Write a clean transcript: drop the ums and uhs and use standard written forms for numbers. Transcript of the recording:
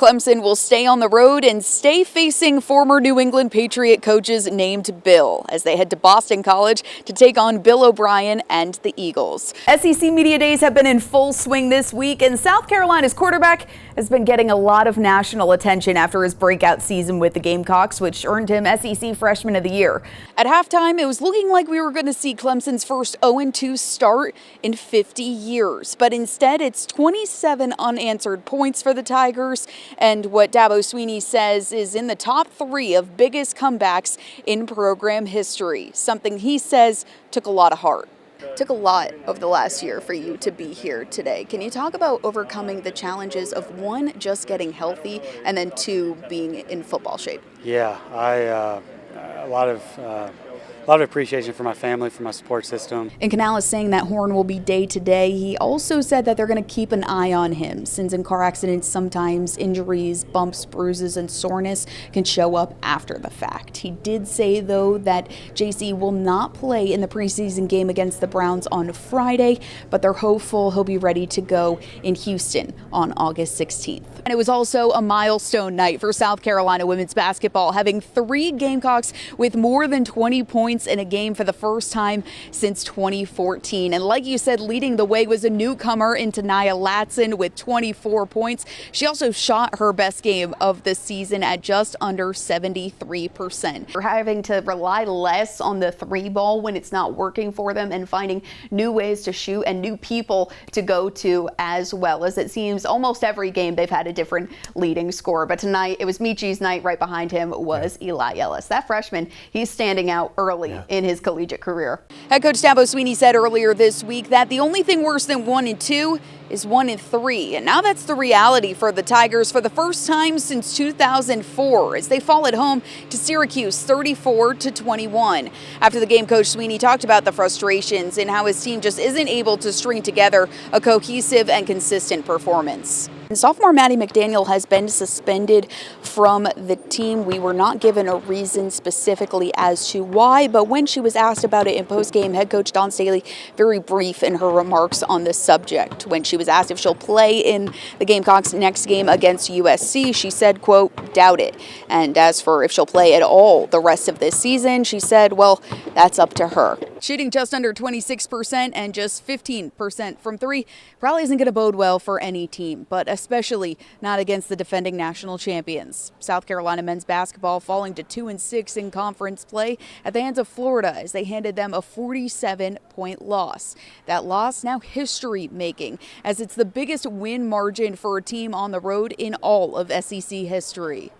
Clemson will stay on the road and stay facing former New England Patriot coaches named Bill as they head to Boston College to take on Bill O'Brien and the Eagles. SEC Media Days have been in full swing this week, and South Carolina's quarterback has been getting a lot of national attention after his breakout season with the Gamecocks, which earned him SEC Freshman of the Year. At halftime, it was looking like we were going to see Clemson's first 0-2 start in 50 years, but instead it's 27 unanswered points for the Tigers, and what Dabo Swinney says is in the top 3 of biggest comebacks in program history, something he says took a lot of heart. Took a lot over the last year for you to be here today. Can you talk about overcoming the challenges of 1, just getting healthy, and then 2, being in football shape? Yeah, a lot of appreciation for my family, for my support system. And Canales saying that Horn will be day to day. He also said that they're going to keep an eye on him, since in car accidents sometimes injuries, bumps, bruises, and soreness can show up after the fact. He did say, though, that JC will not play in the preseason game against the Browns on Friday, but they're hopeful he'll be ready to go in Houston on August 16th. And it was also a milestone night for South Carolina women's basketball, having 3 Gamecocks with more than 20 points in a game for the first time since 2014. And like you said, leading the way was a newcomer in Tania Latson with 24 points. She also shot her best game of the season at just under 73%. They're having to rely less on the 3 ball when it's not working for them, and finding new ways to shoot and new people to go to, as well as it seems almost every game they've had a different leading scorer. But tonight it was Michi's night. Right behind him was Eli Ellis. That freshman, he's standing out early in his collegiate career. Head coach Dabo Swinney said earlier this week that the only thing worse than 1-2 is 1-3. And now that's the reality for the Tigers for the first time since 2004 as they fall at home to Syracuse 34-21. After the game, Coach Swinney talked about the frustrations and how his team just isn't able to string together a cohesive and consistent performance. And sophomore Maddie McDaniel has been suspended from the team. We were not given a reason specifically as to why, but when she was asked about it in postgame, head coach Dawn Staley very brief in her remarks on the subject. When she was asked if she'll play in the Gamecocks' next game against USC, she said, quote, doubt it. And as for if she'll play at all the rest of this season, she said, well, that's up to her. Shooting just under 26% and just 15% from 3 probably isn't going to bode well for any team, but especially not against the defending national champions. South Carolina men's basketball falling to 2-6 in conference play at the hands of Florida as they handed them a 47-point loss. That loss now history-making, as it's the biggest win margin for a team on the road in all of SEC history.